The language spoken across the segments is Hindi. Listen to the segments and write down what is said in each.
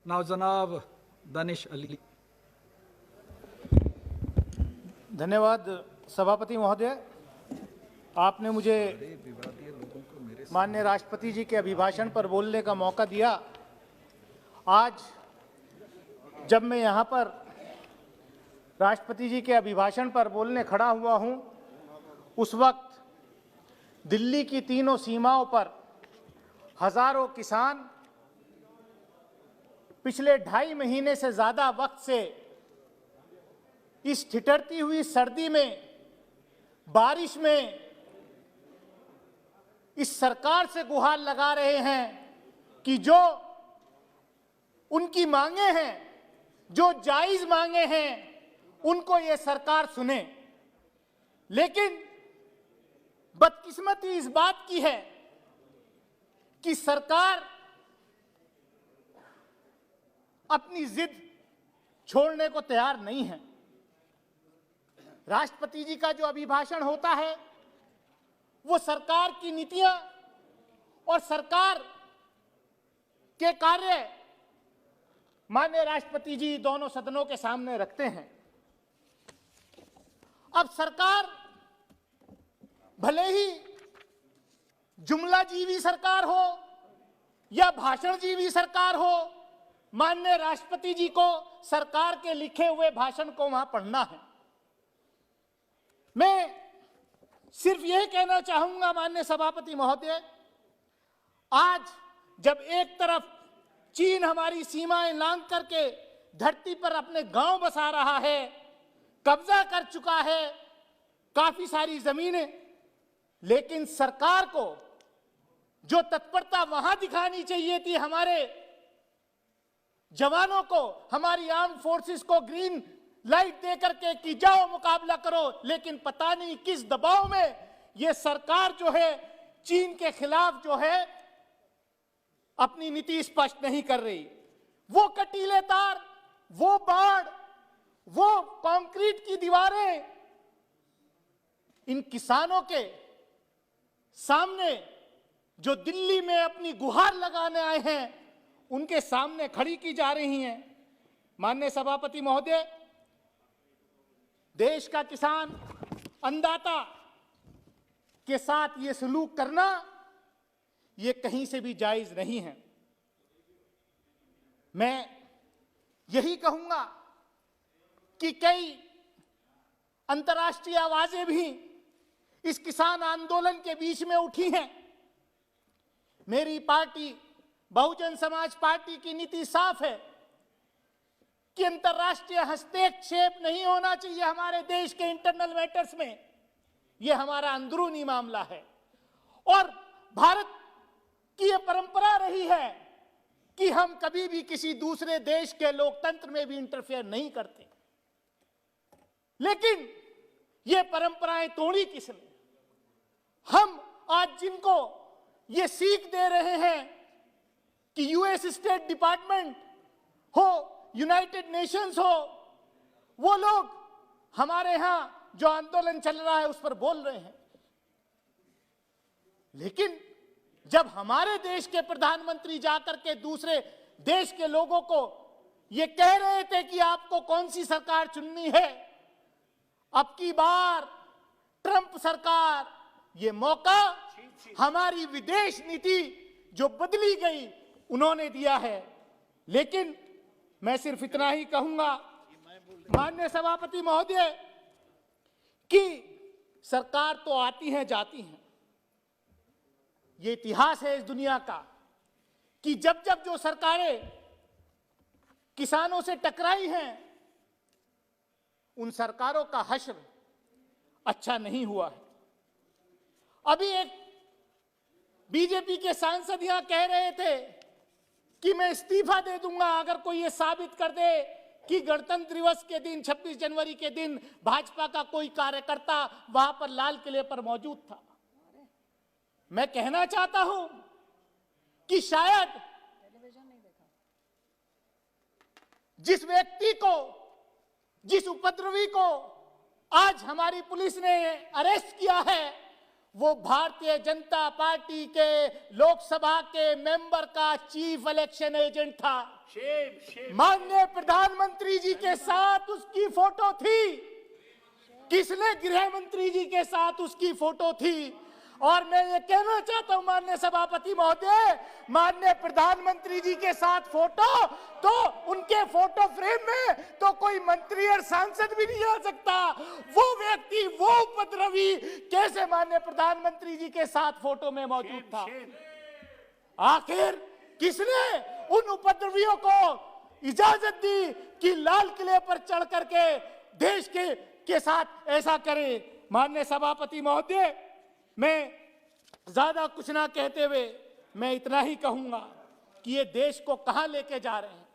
नाउ जनाब दानिश अली। धन्यवाद सभापति महोदय, आपने मुझे माननीय राष्ट्रपति जी के अभिभाषण पर बोलने का मौका दिया। आज जब मैं यहाँ पर राष्ट्रपति जी के अभिभाषण पर बोलने खड़ा हुआ हूँ, उस वक्त दिल्ली की तीनों सीमाओं पर हजारों किसान पिछले 2.5 महीने से ज़्यादा वक्त से इस ठिठुरती हुई सर्दी में, बारिश में इस सरकार से गुहार लगा रहे हैं कि जो उनकी मांगे हैं, जो जायज़ मांगे हैं, उनको ये सरकार सुने। लेकिन बदकिस्मती इस बात की है कि सरकार अपनी जिद छोड़ने को तैयार नहीं है। राष्ट्रपति जी का जो अभिभाषण होता है वो सरकार की नीतियां और सरकार के कार्य माननीय राष्ट्रपति जी दोनों सदनों के सामने रखते हैं। अब सरकार भले ही जुमला जीवी सरकार हो या भाषण जीवी सरकार हो, माननीय राष्ट्रपति जी को सरकार के लिखे हुए भाषण को वहां पढ़ना है। मैं सिर्फ यह कहना चाहूंगा माननीय सभापति महोदय, आज जब एक तरफ चीन हमारी सीमाएं लांघ करके धरती पर अपने गांव बसा रहा है, कब्जा कर चुका है काफी सारी जमीनें, लेकिन सरकार को जो तत्परता वहां दिखानी चाहिए थी, हमारे जवानों को, हमारी आर्म फोर्सेस को ग्रीन लाइट दे करके कि जाओ मुकाबला करो, लेकिन पता नहीं किस दबाव में ये सरकार जो है चीन के खिलाफ जो है अपनी नीति स्पष्ट नहीं कर रही। वो कटीले तार, वो बाढ़, वो कंक्रीट की दीवारें इन किसानों के सामने जो दिल्ली में अपनी गुहार लगाने आए हैं, उनके सामने खड़ी की जा रही हैं। माननीय सभापति महोदय, देश का किसान अन्नदाता के साथ ये सलूक करना ये कहीं से भी जायज नहीं है। मैं यही कहूंगा कि कई अंतर्राष्ट्रीय आवाजें भी इस किसान आंदोलन के बीच में उठी हैं। मेरी पार्टी बहुजन समाज पार्टी की नीति साफ है कि अंतर्राष्ट्रीय हस्तक्षेप नहीं होना चाहिए हमारे देश के इंटरनल मैटर्स में। यह हमारा अंदरूनी मामला है और भारत की यह परंपरा रही है कि हम कभी भी किसी दूसरे देश के लोकतंत्र में भी इंटरफेयर नहीं करते। लेकिन यह परंपराएं तोड़ी किसने? हम आज जिनको ये सीख दे रहे हैं कि यूएस स्टेट डिपार्टमेंट हो, यूनाइटेड नेशंस हो, वो लोग हमारे यहां जो आंदोलन चल रहा है उस पर बोल रहे हैं। लेकिन जब हमारे देश के प्रधानमंत्री जाकर के दूसरे देश के लोगों को ये कह रहे थे कि आपको कौन सी सरकार चुननी है, अब की बार ट्रंप सरकार, ये मौका हमारी विदेश नीति जो बदली गई उन्होंने दिया है। लेकिन मैं सिर्फ इतना ही कहूंगा माननीय सभापति महोदय कि सरकार तो आती है जाती है। ये इतिहास है इस दुनिया का कि जब जब जो सरकारें किसानों से टकराई हैं, उन सरकारों का हश्र अच्छा नहीं हुआ है। अभी एक बीजेपी के सांसद यहां कह रहे थे कि मैं इस्तीफा दे दूंगा अगर कोई ये साबित कर दे कि गणतंत्र दिवस के दिन 26 जनवरी के दिन भाजपा का कोई कार्यकर्ता वहां पर लाल किले पर मौजूद था। मैं कहना चाहता हूं कि शायद जिस व्यक्ति को, जिस उपद्रवी को आज हमारी पुलिस ने अरेस्ट किया है, वो भारतीय जनता पार्टी के लोकसभा के मेंबर का चीफ इलेक्शन एजेंट था। माननीय प्रधानमंत्री जी के साथ उसकी फोटो थी, किसने गृह मंत्री जी के साथ उसकी फोटो थी। और मैं ये कहना चाहता हूं माननीय सभापति महोदय, माननीय प्रधानमंत्री जी के साथ फोटो, तो उनके फोटो फ्रेम में तो कोई मंत्री और सांसद भी नहीं आ सकता। वो व्यक्ति, वो उपद्रवी कैसे माननीय प्रधानमंत्री जी के साथ फोटो में मौजूद था? आखिर किसने उन उपद्रवियों को इजाजत दी कि लाल किले पर चढ़ करके देश के साथ ऐसा करे? माननीय सभापति महोदय, मैं ज्यादा कुछ ना कहते हुए मैं इतना ही कहूंगा कि ये देश को कहां लेके जा रहे हैं,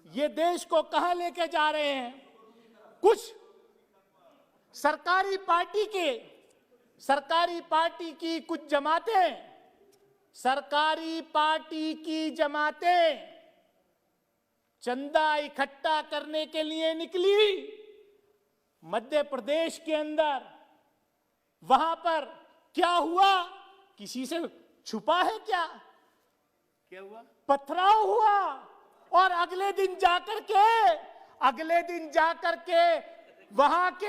ये देश को कहां लेके जा रहे हैं। कुछ सरकारी पार्टी की कुछ जमातें, सरकारी पार्टी की जमातें चंदा इकट्ठा करने के लिए निकली मध्य प्रदेश के अंदर। वहां पर क्या हुआ? किसी से छुपा है क्या? क्या हुआ? पथराव हुआ। और अगले दिन जाकर के वहां के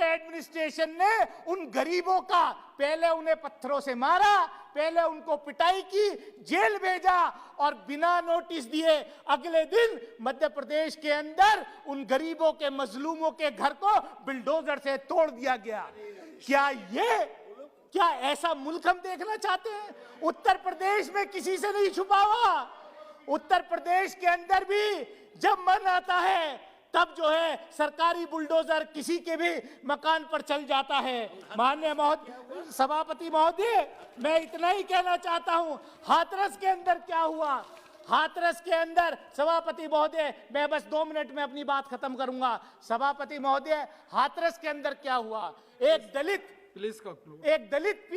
एडमिनिस्ट्रेशन ने उन गरीबों का पहले उन्हें पत्थरों से मारा, पहले उनको पिटाई की, जेल भेजा और बिना नोटिस दिए अगले दिन मध्य प्रदेश के अंदर उन गरीबों के, मजलूमों के घर को बिल्डोजर से तोड़ दिया गया। क्या ऐसा मुल्क हम देखना चाहते हैं? उत्तर प्रदेश में किसी से नहीं छुपा हुआ। उत्तर प्रदेश के अंदर भी जब मन आता है तब जो है सरकारी बुलडोजर किसी के भी मकान पर चल जाता है। माननीय सभापति महोदय, मैं इतना ही कहना चाहता हूं, हाथरस के अंदर क्या हुआ? हाथरस के अंदर सभापति महोदय, मैं बस 2 मिनट में अपनी बात खत्म करूंगा। सभापति महोदय, हाथरस के अंदर क्या हुआ? एक दलित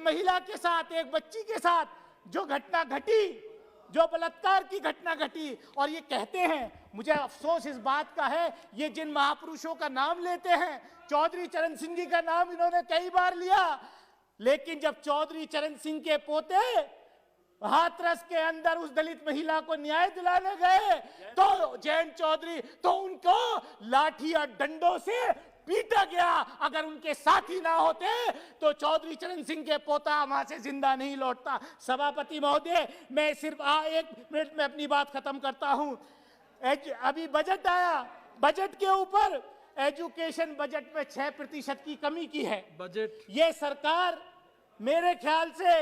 महिला के साथ, एक बच्ची के साथ जो घटना घटी, जो बलात्कार की घटना घटी। और ये कहते हैं, मुझे अफसोस इस बात का है, ये जिन महापुरुषों का नाम लेते हैं, चौधरी चरण सिंह जी का नाम इन्होंने कई बार लिया, लेकिन जब चौधरी चरण सिंह के पोते हाथरस के अंदर उस दलित महिला को न्याय दिलाने गए तो जयंत चौधरी, तो उनको लाठी और डंडों से पीटा गया। अगर उनके साथी ना होते तो चौधरी चरण सिंह के पोता वहां से जिंदा नहीं लौटता। सभापति महोदय, मैं सिर्फ 1 मिनट में अपनी बात खत्म करता हूं। अभी बजट आया, बजट के ऊपर एजुकेशन बजट में 6% की कमी की है। ये सरकार मेरे ख्याल से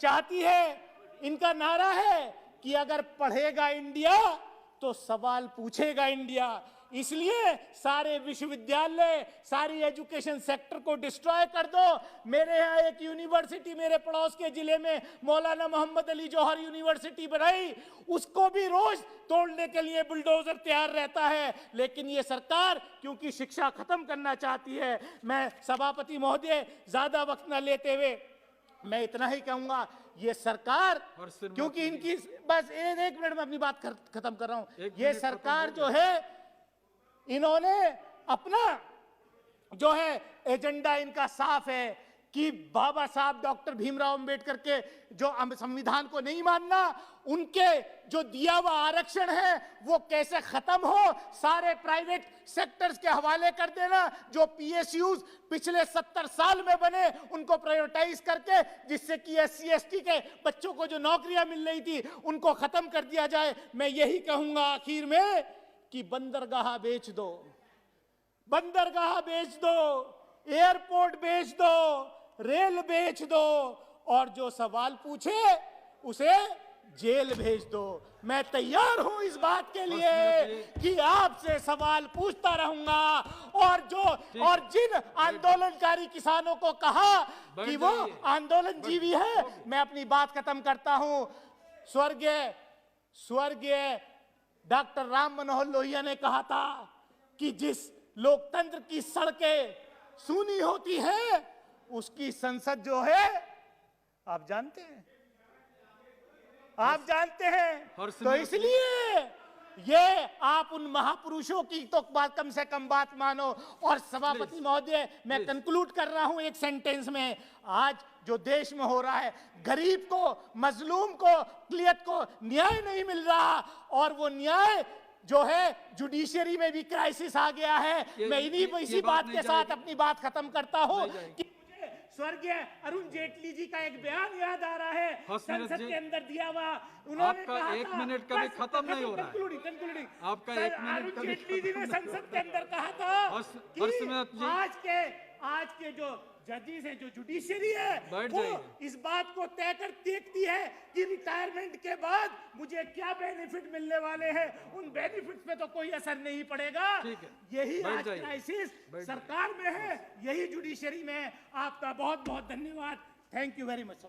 चाहती है, इनका नारा है कि अगर पढ़ेगा इंडिया तो सवाल पूछेगा इंडिया। इसलिए सारे विश्वविद्यालय, सारी एजुकेशन सेक्टर को डिस्ट्रॉय कर दो। मेरे यहाँ एक यूनिवर्सिटी मेरे पड़ोस के जिले में मौलाना मोहम्मद अली जौहर यूनिवर्सिटी बनाई, उसको भी रोज तोड़ने के लिए बुलडोजर तैयार रहता है। लेकिन ये सरकार क्योंकि शिक्षा खत्म करना चाहती है। मैं सभापति महोदय, ज्यादा वक्त न लेते हुए मैं इतना ही कहूंगा, ये सरकार क्योंकि इनकी बस 1 मिनट में अपनी बात खत्म कर रहा हूं। ये सरकार जो है, इन्होंने अपना जो है एजेंडा इनका साफ है कि बाबा साहब डॉक्टर भीमराव अंबेडकर के जो संविधान को नहीं मानना, उनके जो दिया हुआ आरक्षण है वो कैसे खत्म हो, सारे प्राइवेट सेक्टर्स के हवाले कर देना। जो पीएसयूज पिछले 70 साल में बने उनको प्राइवेटाइज करके, जिससे कि SC ST के बच्चों को जो नौकरियां मिल रही थी उनको खत्म कर दिया जाए। मैं यही कहूंगा आखिर में कि बंदरगाह बेच दो, बंदरगाह बेच दो, एयरपोर्ट बेच दो, रेल बेच दो, और जो सवाल पूछे उसे जेल भेज दो। मैं तैयार हूं इस बात के लिए कि आपसे सवाल पूछता रहूंगा। और जिन आंदोलनकारी किसानों को कहा कि वो आंदोलन जीवी है, मैं अपनी बात खत्म करता हूं। स्वर्गीय डॉक्टर राम मनोहर लोहिया ने कहा था कि जिस लोकतंत्र की सड़कें सूनी होती है उसकी संसद जो है, आप जानते हैं, तो ये आप उन महापुरुषों की तो बात कम से कम बात मानो। और सभापति महोदय, मैं कंक्लूड कर रहा हूं एक सेंटेंस में। आज जो देश में हो रहा है, गरीब को, मजलूम को, अक़लियत को न्याय नहीं मिल रहा, और वो न्याय जो है जुडिशरी में भी क्राइसिस आ गया है। मैं इसी बात के साथ अपनी बात खत्म करता हूं कि मुझे स्वर्गीय अरुण जेटली जी का एक बयान याद आ रहा है, संसद के अंदर दिया हुआ। उन्होंने आपका कहा 1 मिनट का भी खत्म नहीं हो रहा है। कंक्लूडिंग आपका 1 मिनट अरुण जेटली जी ने संसद के अंदर कहा था कि आज के जो जजेस है, जो जुडिशरी है, वो इस बात को तय कर देखती है कि रिटायरमेंट के बाद मुझे क्या बेनिफिट मिलने वाले हैं। उन बेनिफिट्स पे तो कोई असर नहीं पड़ेगा। यही आज क्राइसिस सरकार में है, यही जुडिशरी में है। आपका बहुत बहुत धन्यवाद। Thank you very much.